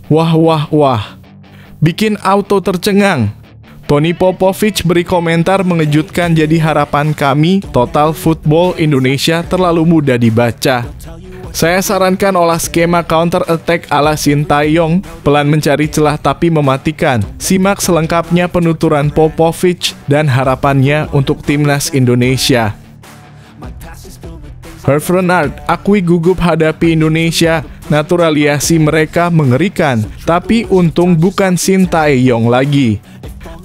Wah wah wah, bikin auto tercengang. Tony Popovich beri komentar mengejutkan, jadi harapan kami total football Indonesia terlalu mudah dibaca. Saya sarankan olah skema counter attack ala Sintayong, pelan mencari celah tapi mematikan. Simak selengkapnya penuturan Popovich dan harapannya untuk timnas Indonesia. Herve Renard akui gugup hadapi Indonesia, naturalisasi mereka mengerikan, tapi untung bukan Sintayong lagi.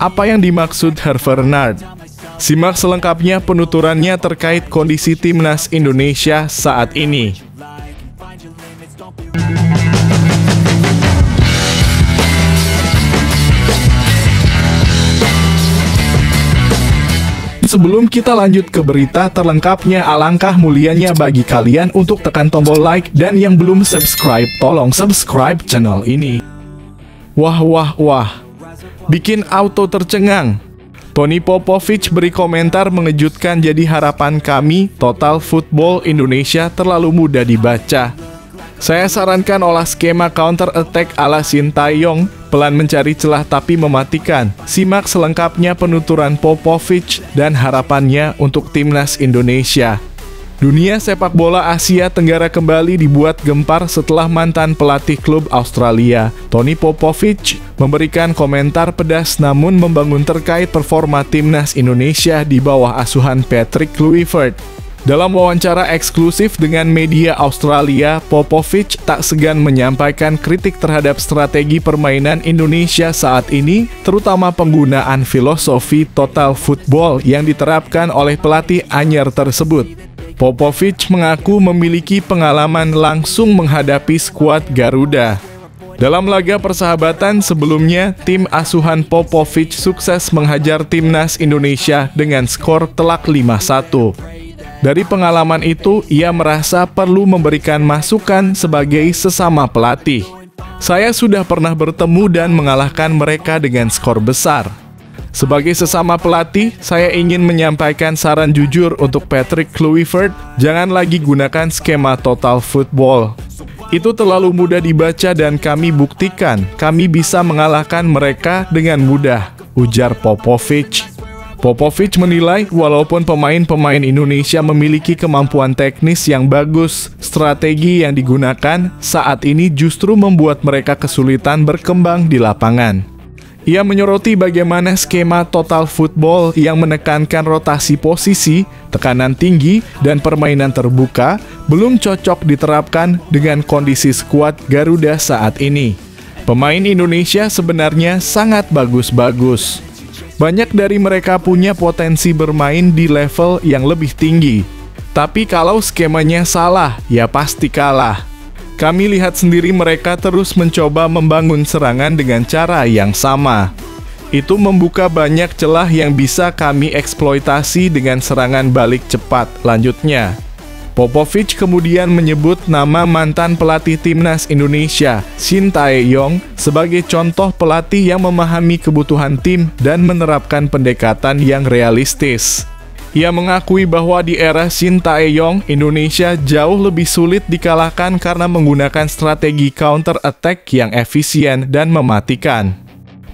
Apa yang dimaksud Herve Renard? Simak selengkapnya penuturannya terkait kondisi timnas Indonesia saat ini. Sebelum kita lanjut ke berita terlengkapnya, alangkah mulianya bagi kalian untuk tekan tombol like, dan yang belum subscribe, tolong subscribe channel ini. Wah wah wah, bikin auto tercengang. Tony Popovich beri komentar mengejutkan, jadi harapan kami total football Indonesia terlalu mudah dibaca. Saya sarankan olah skema counter attack ala Sintayong, pelan mencari celah tapi mematikan. Simak selengkapnya penuturan Popovich dan harapannya untuk timnas Indonesia. Dunia sepak bola Asia Tenggara kembali dibuat gempar setelah mantan pelatih klub Australia, Tony Popovich, memberikan komentar pedas namun membangun terkait performa timnas Indonesia di bawah asuhan Patrick Kluivert. Dalam wawancara eksklusif dengan media Australia, Popovich tak segan menyampaikan kritik terhadap strategi permainan Indonesia saat ini, terutama penggunaan filosofi total football yang diterapkan oleh pelatih anyar tersebut. Popovich mengaku memiliki pengalaman langsung menghadapi skuad Garuda. Dalam laga persahabatan sebelumnya, tim asuhan Popovich sukses menghajar timnas Indonesia dengan skor telak 5-1. Dari pengalaman itu, ia merasa perlu memberikan masukan sebagai sesama pelatih. Saya sudah pernah bertemu dan mengalahkan mereka dengan skor besar. Sebagai sesama pelatih, saya ingin menyampaikan saran jujur untuk Patrick Kluivert, jangan lagi gunakan skema total football. Itu terlalu mudah dibaca dan kami buktikan, kami bisa mengalahkan mereka dengan mudah, ujar Popovich. Popovich menilai, walaupun pemain-pemain Indonesia memiliki kemampuan teknis yang bagus, strategi yang digunakan saat ini justru membuat mereka kesulitan berkembang di lapangan. Ia menyoroti bagaimana skema total football yang menekankan rotasi posisi, tekanan tinggi, dan permainan terbuka belum cocok diterapkan dengan kondisi skuad Garuda saat ini. Pemain Indonesia sebenarnya sangat bagus-bagus. Banyak dari mereka punya potensi bermain di level yang lebih tinggi. Tapi kalau skemanya salah, ya pasti kalah. Kami lihat sendiri mereka terus mencoba membangun serangan dengan cara yang sama. Itu membuka banyak celah yang bisa kami eksploitasi dengan serangan balik cepat, lanjutnya. Popovich kemudian menyebut nama mantan pelatih timnas Indonesia, Sintayong, sebagai contoh pelatih yang memahami kebutuhan tim dan menerapkan pendekatan yang realistis. Ia mengakui bahwa di era Sintayong, Indonesia jauh lebih sulit dikalahkan karena menggunakan strategi counter attack yang efisien dan mematikan.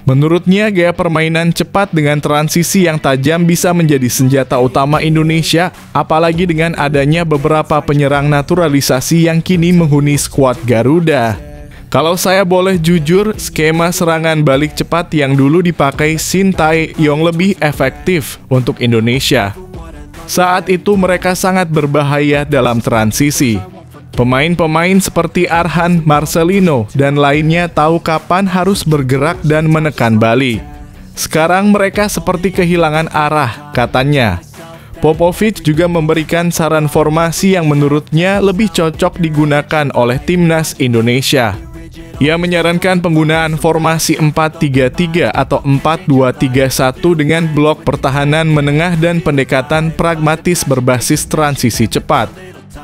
Menurutnya, gaya permainan cepat dengan transisi yang tajam bisa menjadi senjata utama Indonesia, apalagi dengan adanya beberapa penyerang naturalisasi yang kini menghuni skuad Garuda. Kalau saya boleh jujur, skema serangan balik cepat yang dulu dipakai Sintayong lebih efektif untuk Indonesia. Saat itu mereka sangat berbahaya dalam transisi. Pemain-pemain seperti Arhan, Marcelino, dan lainnya tahu kapan harus bergerak dan menekan balik. Sekarang mereka seperti kehilangan arah, katanya. Popovich juga memberikan saran formasi yang menurutnya lebih cocok digunakan oleh timnas Indonesia. Ia menyarankan penggunaan formasi 4-3-3 atau 4-2-3-1 dengan blok pertahanan menengah dan pendekatan pragmatis berbasis transisi cepat.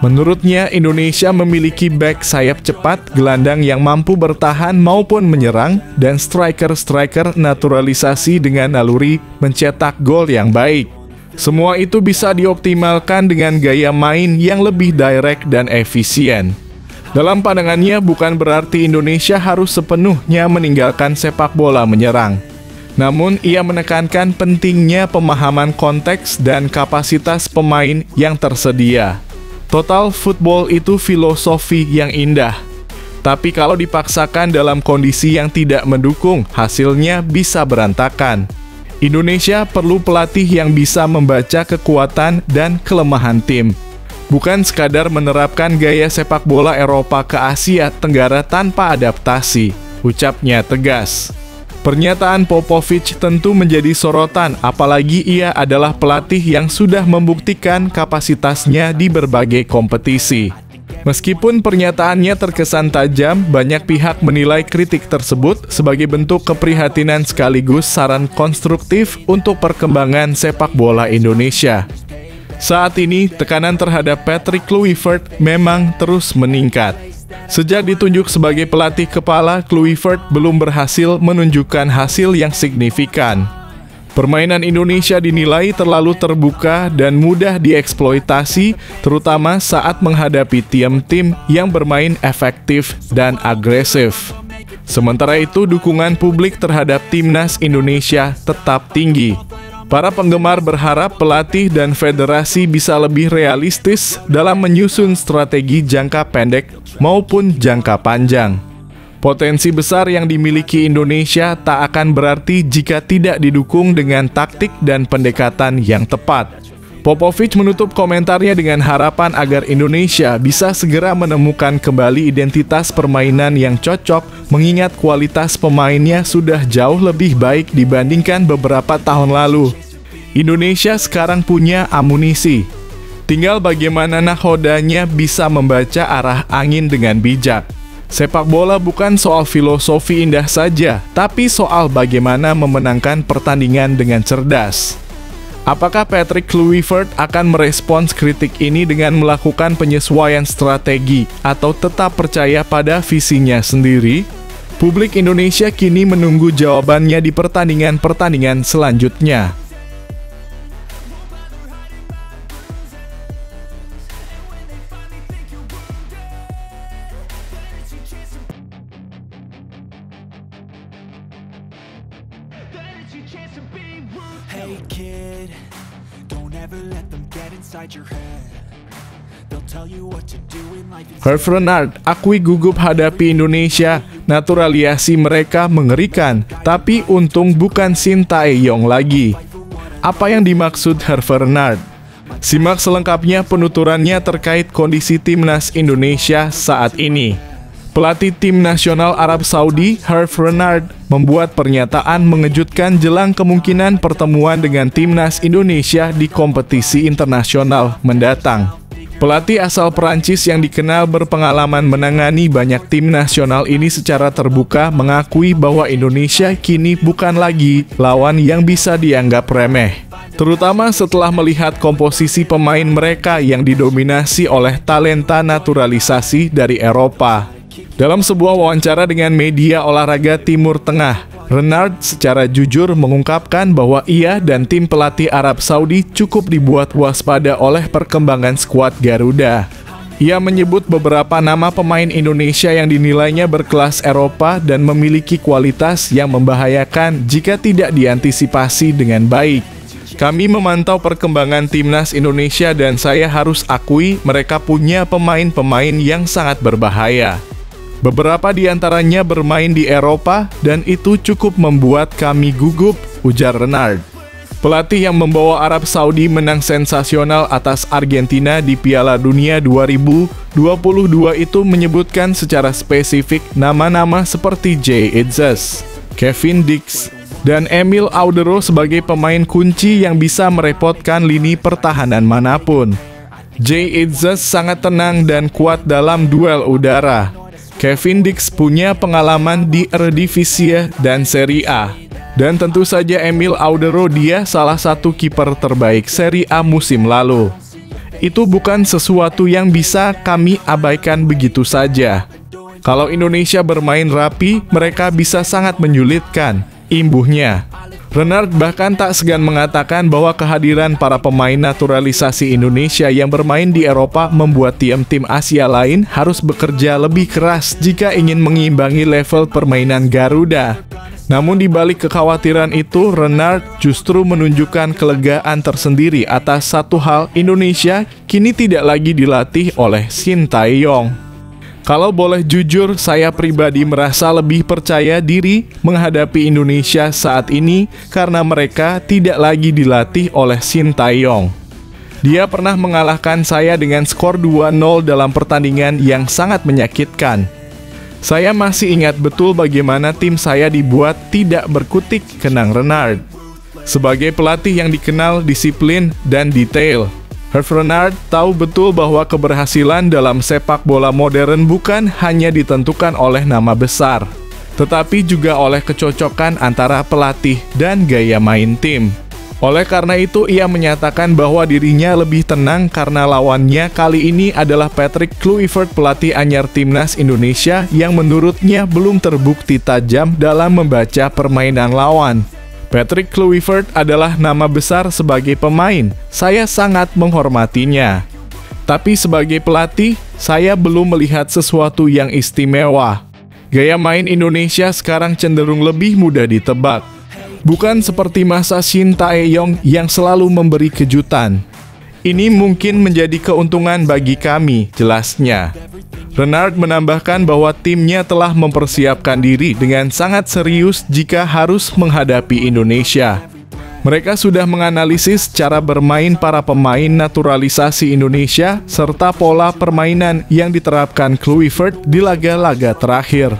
Menurutnya, Indonesia memiliki bek sayap cepat, gelandang yang mampu bertahan maupun menyerang, dan striker-striker naturalisasi dengan naluri mencetak gol yang baik. Semua itu bisa dioptimalkan dengan gaya main yang lebih direct dan efisien. Dalam pandangannya, bukan berarti Indonesia harus sepenuhnya meninggalkan sepak bola menyerang. Namun, ia menekankan pentingnya pemahaman konteks dan kapasitas pemain yang tersedia. Total football itu filosofi yang indah. Tapi kalau dipaksakan dalam kondisi yang tidak mendukung, hasilnya bisa berantakan. Indonesia perlu pelatih yang bisa membaca kekuatan dan kelemahan tim. Bukan sekadar menerapkan gaya sepak bola Eropa ke Asia Tenggara tanpa adaptasi, ucapnya tegas. Pernyataan Popovich tentu menjadi sorotan, apalagi ia adalah pelatih yang sudah membuktikan kapasitasnya di berbagai kompetisi. Meskipun pernyataannya terkesan tajam, banyak pihak menilai kritik tersebut sebagai bentuk keprihatinan sekaligus saran konstruktif untuk perkembangan sepak bola Indonesia. Saat ini, tekanan terhadap Patrick Kluivert memang terus meningkat. Sejak ditunjuk sebagai pelatih kepala, Kluivert belum berhasil menunjukkan hasil yang signifikan. Permainan Indonesia dinilai terlalu terbuka dan mudah dieksploitasi, terutama saat menghadapi tim-tim yang bermain efektif dan agresif. Sementara itu, dukungan publik terhadap timnas Indonesia tetap tinggi. Para penggemar berharap pelatih dan federasi bisa lebih realistis dalam menyusun strategi jangka pendek maupun jangka panjang. Potensi besar yang dimiliki Indonesia tak akan berarti jika tidak didukung dengan taktik dan pendekatan yang tepat. Popovich menutup komentarnya dengan harapan agar Indonesia bisa segera menemukan kembali identitas permainan yang cocok, mengingat kualitas pemainnya sudah jauh lebih baik dibandingkan beberapa tahun lalu. Indonesia sekarang punya amunisi. Tinggal bagaimana nahodanya bisa membaca arah angin dengan bijak. Sepak bola bukan soal filosofi indah saja, tapi soal bagaimana memenangkan pertandingan dengan cerdas. Apakah Patrick Kluivert akan merespons kritik ini dengan melakukan penyesuaian strategi atau tetap percaya pada visinya sendiri? Publik Indonesia kini menunggu jawabannya di pertandingan-pertandingan selanjutnya. Hey kid, don't ever let them get inside your head. They'll tell you what to do in life. Herve Renard akui gugup hadapi Indonesia, naturalisasi mereka mengerikan, tapi untung bukan Sintayong lagi. Apa yang dimaksud Herve Renard? Simak selengkapnya penuturannya terkait kondisi timnas Indonesia saat ini. Pelatih tim nasional Arab Saudi, Herve Renard, membuat pernyataan mengejutkan jelang kemungkinan pertemuan dengan timnas Indonesia di kompetisi internasional mendatang. Pelatih asal Perancis yang dikenal berpengalaman menangani banyak tim nasional ini secara terbuka mengakui bahwa Indonesia kini bukan lagi lawan yang bisa dianggap remeh. Terutama setelah melihat komposisi pemain mereka yang didominasi oleh talenta naturalisasi dari Eropa. Dalam sebuah wawancara dengan media olahraga Timur Tengah, Renard secara jujur mengungkapkan bahwa ia dan tim pelatih Arab Saudi cukup dibuat waspada oleh perkembangan skuad Garuda. Ia menyebut beberapa nama pemain Indonesia yang dinilainya berkelas Eropa dan memiliki kualitas yang membahayakan jika tidak diantisipasi dengan baik. Kami memantau perkembangan timnas Indonesia dan saya harus akui mereka punya pemain-pemain yang sangat berbahaya. Beberapa di antaranya bermain di Eropa dan itu cukup membuat kami gugup, ujar Renard. Pelatih yang membawa Arab Saudi menang sensasional atas Argentina di Piala Dunia 2022 itu menyebutkan secara spesifik nama-nama seperti Jay Itzes, Kevin Dix, dan Emil Audero sebagai pemain kunci yang bisa merepotkan lini pertahanan manapun. Jay Itzes sangat tenang dan kuat dalam duel udara. Kevin Dix punya pengalaman di Eredivisie dan Serie A. Dan tentu saja Emil Audero dia salah satu kiper terbaik Serie A musim lalu. Itu bukan sesuatu yang bisa kami abaikan begitu saja. Kalau Indonesia bermain rapi, mereka bisa sangat menyulitkan, imbuhnya. Renard bahkan tak segan mengatakan bahwa kehadiran para pemain naturalisasi Indonesia yang bermain di Eropa membuat tim-tim Asia lain harus bekerja lebih keras jika ingin mengimbangi level permainan Garuda. Namun di balik kekhawatiran itu, Renard justru menunjukkan kelegaan tersendiri atas satu hal, Indonesia kini tidak lagi dilatih oleh Shin Tae-yong. Kalau boleh jujur, saya pribadi merasa lebih percaya diri menghadapi Indonesia saat ini karena mereka tidak lagi dilatih oleh Shin Tae-yong. Dia pernah mengalahkan saya dengan skor 2-0 dalam pertandingan yang sangat menyakitkan. Saya masih ingat betul bagaimana tim saya dibuat tidak berkutik, kenang Renard. Sebagai pelatih yang dikenal disiplin dan detail, Hervé Renard tahu betul bahwa keberhasilan dalam sepak bola modern bukan hanya ditentukan oleh nama besar, tetapi juga oleh kecocokan antara pelatih dan gaya main tim. Oleh karena itu, ia menyatakan bahwa dirinya lebih tenang karena lawannya kali ini adalah Patrick Kluivert, pelatih anyar timnas Indonesia yang menurutnya belum terbukti tajam dalam membaca permainan lawan. Patrick Kluivert adalah nama besar sebagai pemain, saya sangat menghormatinya. Tapi sebagai pelatih, saya belum melihat sesuatu yang istimewa. Gaya main Indonesia sekarang cenderung lebih mudah ditebak. Bukan seperti masa Shin Tae-yong yang selalu memberi kejutan. Ini mungkin menjadi keuntungan bagi kami, jelasnya. Renard menambahkan bahwa timnya telah mempersiapkan diri dengan sangat serius jika harus menghadapi Indonesia. Mereka sudah menganalisis cara bermain para pemain naturalisasi Indonesia serta pola permainan yang diterapkan Kluivert di laga-laga terakhir.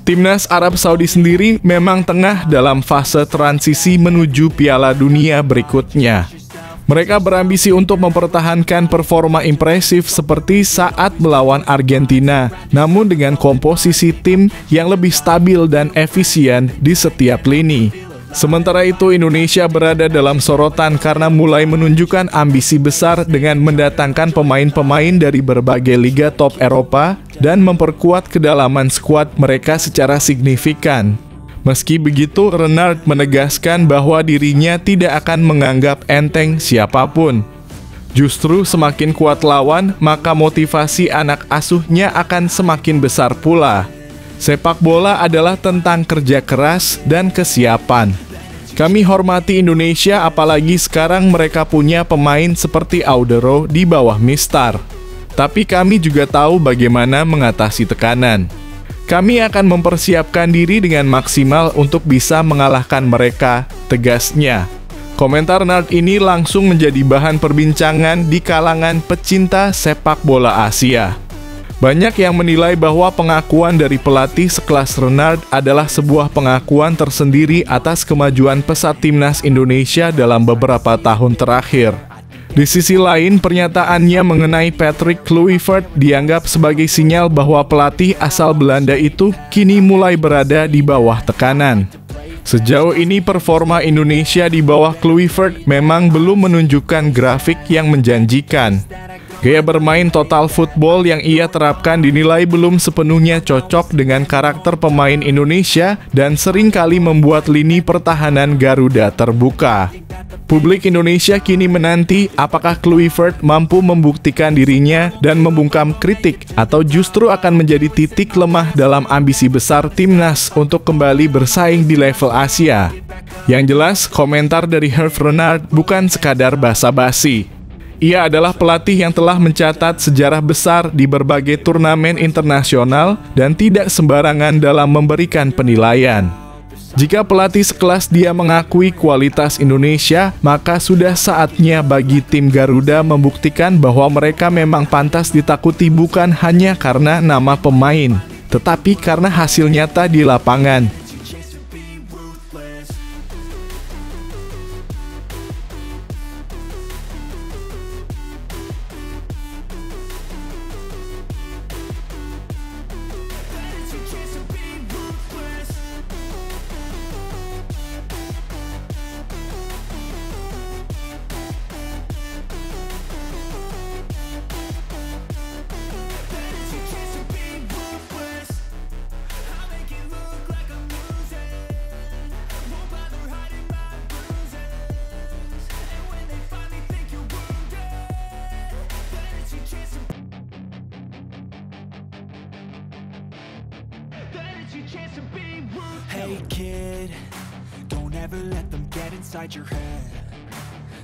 Timnas Arab Saudi sendiri memang tengah dalam fase transisi menuju Piala Dunia berikutnya. Mereka berambisi untuk mempertahankan performa impresif seperti saat melawan Argentina, namun dengan komposisi tim yang lebih stabil dan efisien di setiap lini. Sementara itu, Indonesia berada dalam sorotan karena mulai menunjukkan ambisi besar dengan mendatangkan pemain-pemain dari berbagai liga top Eropa dan memperkuat kedalaman skuad mereka secara signifikan. Meski begitu, Renard menegaskan bahwa dirinya tidak akan menganggap enteng siapapun. Justru semakin kuat lawan, maka motivasi anak asuhnya akan semakin besar pula. Sepak bola adalah tentang kerja keras dan kesiapan. Kami hormati Indonesia, apalagi sekarang mereka punya pemain seperti Audero di bawah Mistar. Tapi kami juga tahu bagaimana mengatasi tekanan. Kami akan mempersiapkan diri dengan maksimal untuk bisa mengalahkan mereka, tegasnya. Komentar Renard ini langsung menjadi bahan perbincangan di kalangan pecinta sepak bola Asia. Banyak yang menilai bahwa pengakuan dari pelatih sekelas Renard adalah sebuah pengakuan tersendiri atas kemajuan pesat timnas Indonesia dalam beberapa tahun terakhir. Di sisi lain, pernyataannya mengenai Patrick Kluivert dianggap sebagai sinyal bahwa pelatih asal Belanda itu kini mulai berada di bawah tekanan. Sejauh ini performa Indonesia di bawah Kluivert memang belum menunjukkan grafik yang menjanjikan. Gaya bermain total football yang ia terapkan dinilai belum sepenuhnya cocok dengan karakter pemain Indonesia dan seringkali membuat lini pertahanan Garuda terbuka. Publik Indonesia kini menanti apakah Kluivert mampu membuktikan dirinya dan membungkam kritik atau justru akan menjadi titik lemah dalam ambisi besar timnas untuk kembali bersaing di level Asia. Yang jelas, komentar dari Hervé Renard bukan sekadar basa-basi. Ia adalah pelatih yang telah mencatat sejarah besar di berbagai turnamen internasional dan tidak sembarangan dalam memberikan penilaian. Jika pelatih sekelas dia mengakui kualitas Indonesia, maka sudah saatnya bagi tim Garuda membuktikan bahwa mereka memang pantas ditakuti bukan hanya karena nama pemain, tetapi karena hasil nyata di lapangan. Hey kid, don't ever let them get inside your head.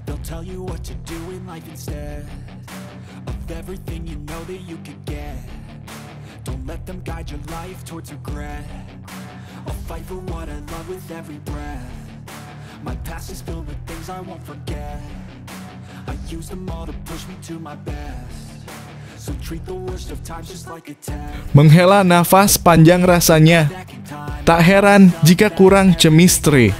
They'll tell you what to do in life instead of everything you know that you could get. Don't let them guide your life towards regret. I'll fight for what I love with every breath. My past is filled with things I won't forget. I use them all to push me to my best. So treat the worst of times just like a test. Menghela nafas panjang rasanya. Tak heran jika kurang chemistry.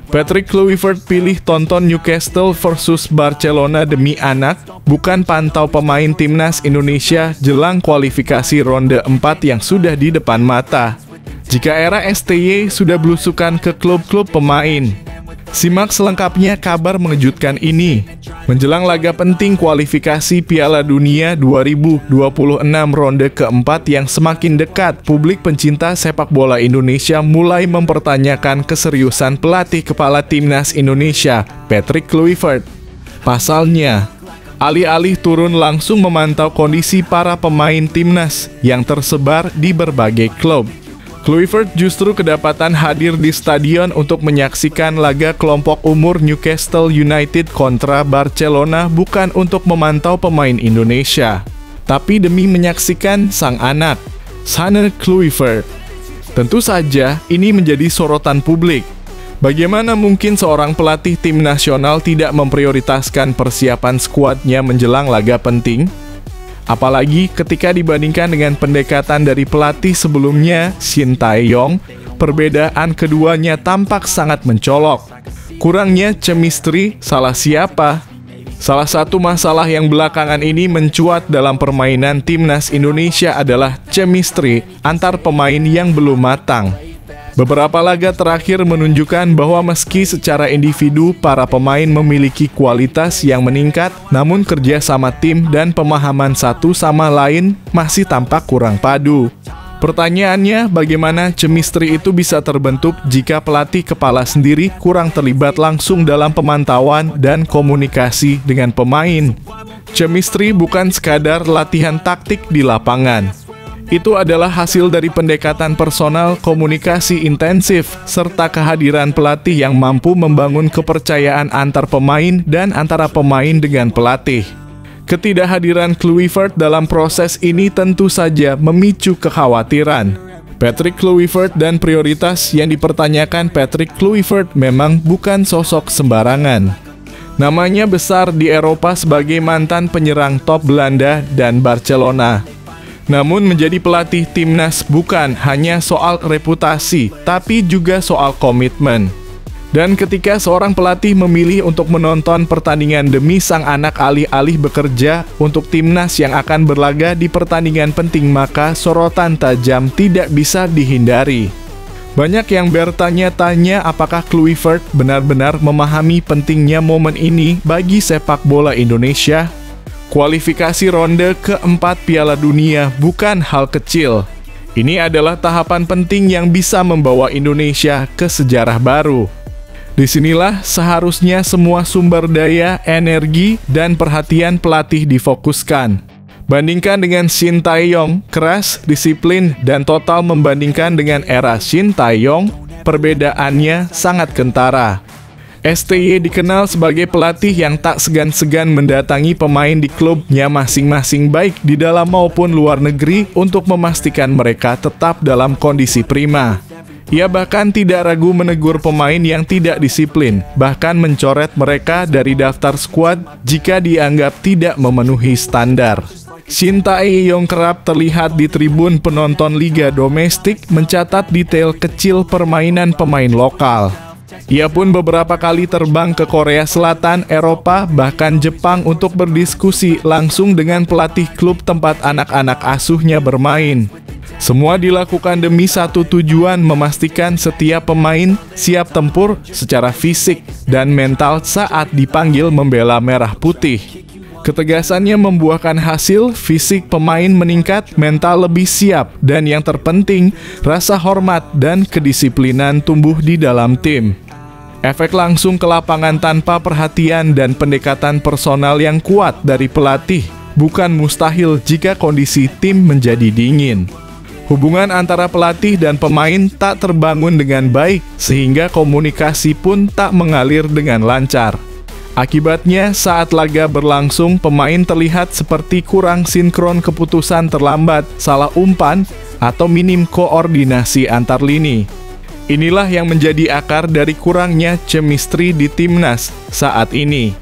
Patrick Kluivert pilih tonton Newcastle versus Barcelona demi anak, bukan pantau pemain timnas Indonesia jelang kualifikasi ronde 4 yang sudah di depan mata. Jika era STY sudah belusukan ke klub-klub pemain. Simak selengkapnya kabar mengejutkan ini. Menjelang laga penting kualifikasi Piala Dunia 2026 ronde keempat yang semakin dekat, publik pencinta sepak bola Indonesia mulai mempertanyakan keseriusan pelatih kepala timnas Indonesia, Patrick Kluivert. Pasalnya, alih-alih turun langsung memantau kondisi para pemain timnas yang tersebar di berbagai klub, Kluivert justru kedapatan hadir di stadion untuk menyaksikan laga kelompok umur Newcastle United kontra Barcelona, bukan untuk memantau pemain Indonesia, tapi demi menyaksikan sang anak, Sander Kluivert. Tentu saja ini menjadi sorotan publik. Bagaimana mungkin seorang pelatih tim nasional tidak memprioritaskan persiapan skuadnya menjelang laga penting? Apalagi ketika dibandingkan dengan pendekatan dari pelatih sebelumnya, Shin Tae-yong, perbedaan keduanya tampak sangat mencolok. Kurangnya chemistry, salah siapa? Salah satu masalah yang belakangan ini mencuat dalam permainan timnas Indonesia adalah chemistry antar pemain yang belum matang. Beberapa laga terakhir menunjukkan bahwa meski secara individu para pemain memiliki kualitas yang meningkat, namun kerja sama tim dan pemahaman satu sama lain masih tampak kurang padu. Pertanyaannya, bagaimana chemistry itu bisa terbentuk jika pelatih kepala sendiri kurang terlibat langsung dalam pemantauan dan komunikasi dengan pemain? Chemistry bukan sekadar latihan taktik di lapangan. Itu adalah hasil dari pendekatan personal, komunikasi intensif, serta kehadiran pelatih yang mampu membangun kepercayaan antar pemain dan antara pemain dengan pelatih. Ketidakhadiran Kluivert dalam proses ini tentu saja memicu kekhawatiran. Patrick Kluivert dan prioritas yang dipertanyakan Patrick Kluivert memang bukan sosok sembarangan. Namanya besar di Eropa sebagai mantan penyerang top Belanda dan Barcelona. Namun menjadi pelatih timnas bukan hanya soal reputasi, tapi juga soal komitmen. Dan ketika seorang pelatih memilih untuk menonton pertandingan demi sang anak alih-alih bekerja untuk timnas yang akan berlaga di pertandingan penting, maka sorotan tajam tidak bisa dihindari. Banyak yang bertanya-tanya apakah Kluivert benar-benar memahami pentingnya momen ini bagi sepak bola Indonesia. Kualifikasi ronde keempat Piala Dunia bukan hal kecil. Ini adalah tahapan penting yang bisa membawa Indonesia ke sejarah baru. Disinilah seharusnya semua sumber daya, energi, dan perhatian pelatih difokuskan. Bandingkan dengan Shin Tae-yong, keras, disiplin, dan total. Membandingkan dengan era Shin Tae-yong, perbedaannya sangat kentara. STY dikenal sebagai pelatih yang tak segan-segan mendatangi pemain di klubnya masing-masing baik di dalam maupun luar negeri untuk memastikan mereka tetap dalam kondisi prima. Ia bahkan tidak ragu menegur pemain yang tidak disiplin, bahkan mencoret mereka dari daftar skuad jika dianggap tidak memenuhi standar. Shin Tae-yong kerap terlihat di tribun penonton liga domestik mencatat detail kecil permainan pemain lokal. Ia pun beberapa kali terbang ke Korea Selatan, Eropa, bahkan Jepang untuk berdiskusi langsung dengan pelatih klub tempat anak-anak asuhnya bermain. Semua dilakukan demi satu tujuan, memastikan setiap pemain siap tempur secara fisik dan mental saat dipanggil membela merah putih. Ketegasannya membuahkan hasil, fisik pemain meningkat, mental lebih siap, dan yang terpenting, rasa hormat dan kedisiplinan tumbuh di dalam tim. Efek langsung ke lapangan tanpa perhatian dan pendekatan personal yang kuat dari pelatih bukan mustahil jika kondisi tim menjadi dingin. Hubungan antara pelatih dan pemain tak terbangun dengan baik, sehingga komunikasi pun tak mengalir dengan lancar. Akibatnya, saat laga berlangsung, pemain terlihat seperti kurang sinkron, keputusan terlambat, salah umpan, atau minim koordinasi antar lini. Inilah yang menjadi akar dari kurangnya chemistry di timnas saat ini.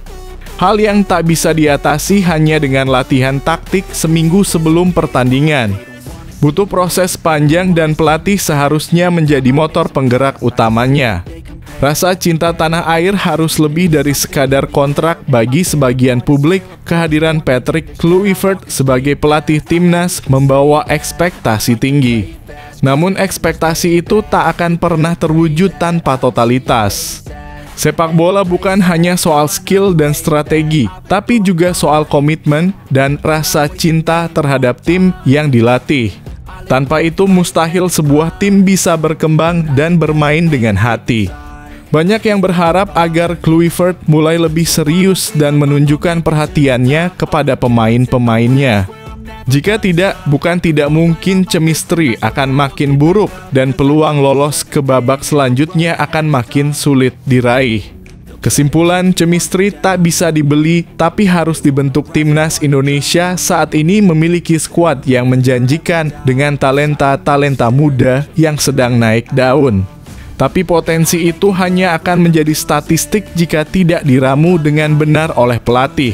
Hal yang tak bisa diatasi hanya dengan latihan taktik seminggu sebelum pertandingan. Butuh proses panjang dan pelatih seharusnya menjadi motor penggerak utamanya. Rasa cinta tanah air harus lebih dari sekadar kontrak bagi sebagian publik. Kehadiran Patrick Kluivert sebagai pelatih timnas membawa ekspektasi tinggi. Namun ekspektasi itu tak akan pernah terwujud tanpa totalitas. Sepak bola bukan hanya soal skill dan strategi, tapi juga soal komitmen dan rasa cinta terhadap tim yang dilatih. Tanpa itu mustahil sebuah tim bisa berkembang dan bermain dengan hati. Banyak yang berharap agar Kluivert mulai lebih serius dan menunjukkan perhatiannya kepada pemain-pemainnya. Jika tidak, bukan tidak mungkin chemistry akan makin buruk dan peluang lolos ke babak selanjutnya akan makin sulit diraih. Kesimpulan, chemistry tak bisa dibeli, tapi harus dibentuk. Timnas Indonesia saat ini memiliki skuad yang menjanjikan dengan talenta-talenta muda yang sedang naik daun. Tapi potensi itu hanya akan menjadi statistik jika tidak diramu dengan benar oleh pelatih.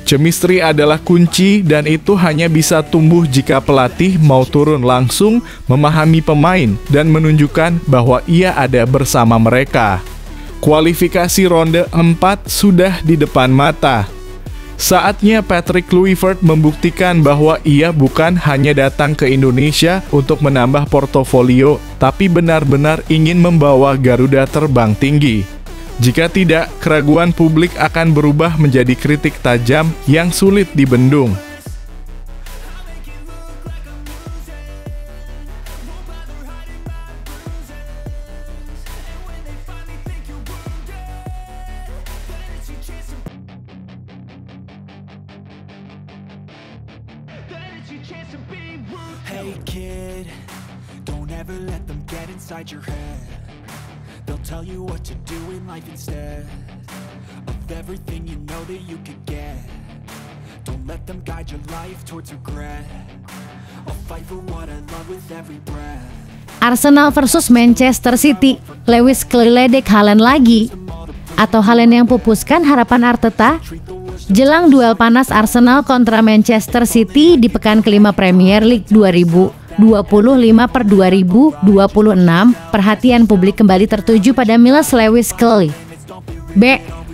Chemistry adalah kunci dan itu hanya bisa tumbuh jika pelatih mau turun langsung, memahami pemain, dan menunjukkan bahwa ia ada bersama mereka. Kualifikasi ronde 4 sudah di depan mata. Saatnya Patrick Kluivert membuktikan bahwa ia bukan hanya datang ke Indonesia untuk menambah portofolio, tapi benar-benar ingin membawa Garuda terbang tinggi. Jika tidak, keraguan publik akan berubah menjadi kritik tajam yang sulit dibendung. Hey kid, don't ever let them get inside your head. They'll tell you what to do in life instead of everything you know that you could get. Don't let them guide your life towards regret. I'll fight for what I love with every breath. Arsenal versus Manchester City, Lewis Kelly Haaland lagi? Atau Haaland yang pupuskan harapan Arteta? Jelang duel panas Arsenal kontra Manchester City di pekan kelima Premier League 2025/2026, perhatian publik kembali tertuju pada Miles Lewis Kelly.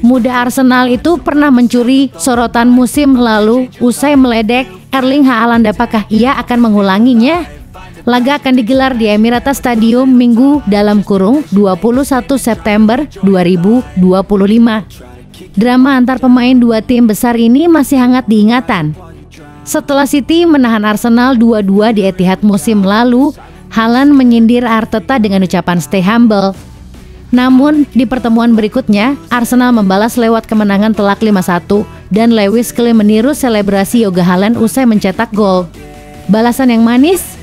Muda Arsenal itu pernah mencuri sorotan musim lalu usai meledek Erling Haaland. Apakah ia akan mengulanginya? Laga akan digelar di Emirates Stadium Minggu (21 September 2025). Drama antar pemain dua tim besar ini masih hangat diingatan. Setelah City menahan Arsenal 2-2 di Etihad musim lalu, Haaland menyindir Arteta dengan ucapan "stay humble". Namun, di pertemuan berikutnya, Arsenal membalas lewat kemenangan telak 5-1 dan Lewis Kelly meniru selebrasi yoga Haaland usai mencetak gol. Balasan yang manis?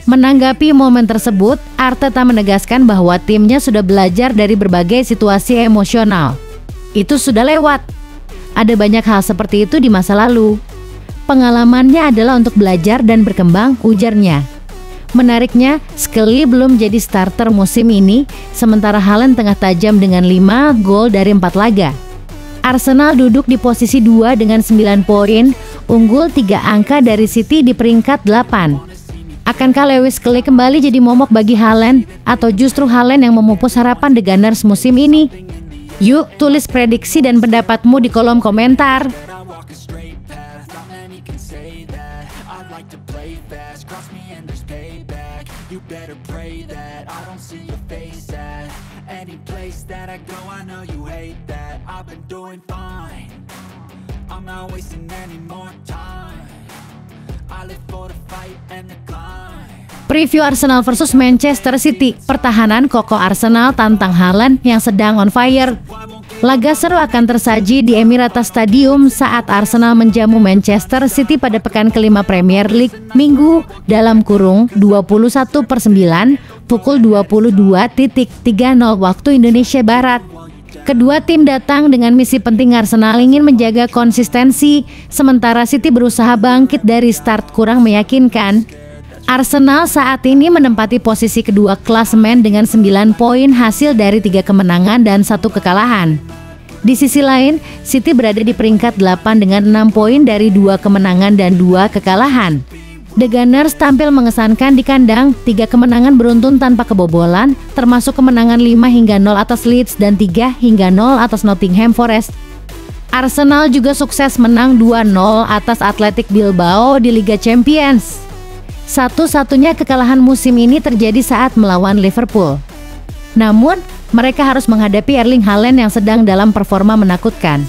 Menanggapi momen tersebut, Arteta menegaskan bahwa timnya sudah belajar dari berbagai situasi emosional. Itu sudah lewat. Ada banyak hal seperti itu di masa lalu. Pengalamannya adalah untuk belajar dan berkembang, ujarnya. Menariknya, Skelly belum jadi starter musim ini, sementara Haaland tengah tajam dengan 5 gol dari 4 laga. Arsenal duduk di posisi 2 dengan 9 poin, unggul 3 angka dari City di peringkat 8. Akankah Lewis Kelly kembali jadi momok bagi Haaland, atau justru Haaland yang memupus harapan The Gunners musim ini? Yuk, tulis prediksi dan pendapatmu di kolom komentar. Preview Arsenal versus Manchester City. Pertahanan kokoh Arsenal tantang Haaland yang sedang on fire. Laga seru akan tersaji di Emirates Stadium saat Arsenal menjamu Manchester City pada pekan kelima Premier League Minggu (21/9) pukul 22.30 waktu Indonesia Barat. Kedua tim datang dengan misi penting. Arsenal ingin menjaga konsistensi, sementara City berusaha bangkit dari start kurang meyakinkan. Arsenal saat ini menempati posisi kedua klasemen dengan 9 poin hasil dari 3 kemenangan dan 1 kekalahan. Di sisi lain, City berada di peringkat 8 dengan 6 poin dari 2 kemenangan dan 2 kekalahan. The Gunners tampil mengesankan di kandang, 3 kemenangan beruntun tanpa kebobolan, termasuk kemenangan 5-0 atas Leeds dan 3-0 atas Nottingham Forest. Arsenal juga sukses menang 2-0 atas Athletic Bilbao di Liga Champions. Satu-satunya kekalahan musim ini terjadi saat melawan Liverpool. Namun, mereka harus menghadapi Erling Haaland yang sedang dalam performa menakutkan.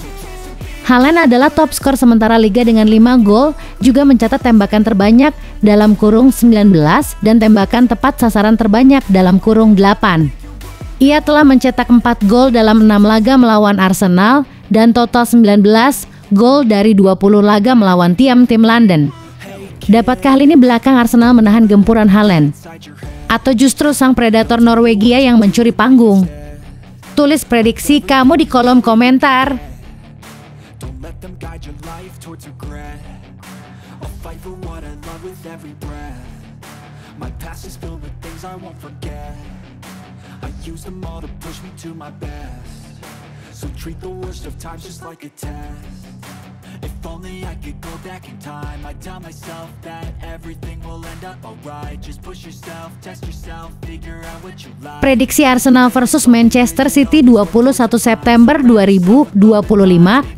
Haaland adalah top skor sementara liga dengan 5 gol, juga mencatat tembakan terbanyak (19) dan tembakan tepat sasaran terbanyak (8). Ia telah mencetak 4 gol dalam 6 laga melawan Arsenal dan total 19 gol dari 20 laga melawan tim London. Dapatkah lini belakang Arsenal menahan gempuran Haaland? Atau justru sang predator Norwegia yang mencuri panggung? Tulis prediksi kamu di kolom komentar. Don't let them guide your life towards regret. I'll fight for what I love with every breath. My past is filled with things I won't forget. I use them all to push me to my best. So treat the worst of times just like a test. If only I could go back in time, I'd tell myself that everything will end up alright. Just push yourself, test yourself, figure out what you like. Prediksi Arsenal versus Manchester City 21 September 2025,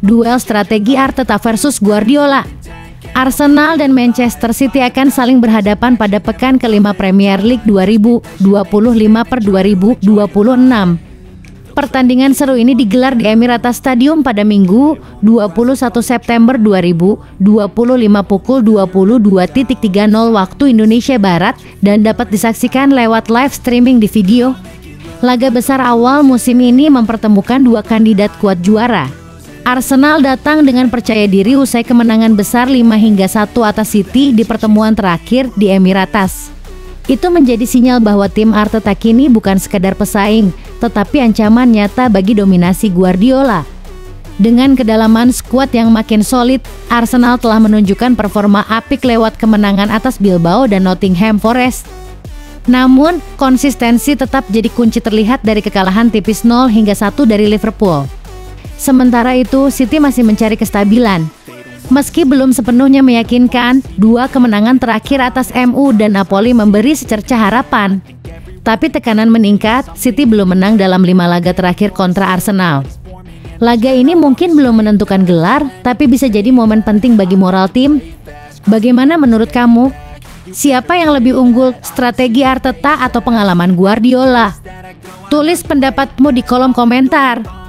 duel strategi Arteta versus Guardiola. Arsenal dan Manchester City akan saling berhadapan pada pekan kelima Premier League 2025/2026. Pertandingan seru ini digelar di Emirates Stadium pada Minggu 21 September 2025 pukul 22.30 waktu Indonesia Barat dan dapat disaksikan lewat live streaming di video. Laga besar awal musim ini mempertemukan dua kandidat kuat juara. Arsenal datang dengan percaya diri usai kemenangan besar 5-1 atas City di pertemuan terakhir di Emirates. Itu menjadi sinyal bahwa tim Arteta kini bukan sekadar pesaing, tetapi ancaman nyata bagi dominasi Guardiola. Dengan kedalaman skuad yang makin solid, Arsenal telah menunjukkan performa apik lewat kemenangan atas Bilbao dan Nottingham Forest. Namun, konsistensi tetap jadi kunci terlihat dari kekalahan tipis 0-1 dari Liverpool. Sementara itu, City masih mencari kestabilan. Meski belum sepenuhnya meyakinkan, dua kemenangan terakhir atas MU dan Napoli memberi secerca harapan. Tapi tekanan meningkat, City belum menang dalam 5 laga terakhir kontra Arsenal. Laga ini mungkin belum menentukan gelar, tapi bisa jadi momen penting bagi moral tim. Bagaimana menurut kamu? Siapa yang lebih unggul, strategi Arteta atau pengalaman Guardiola? Tulis pendapatmu di kolom komentar.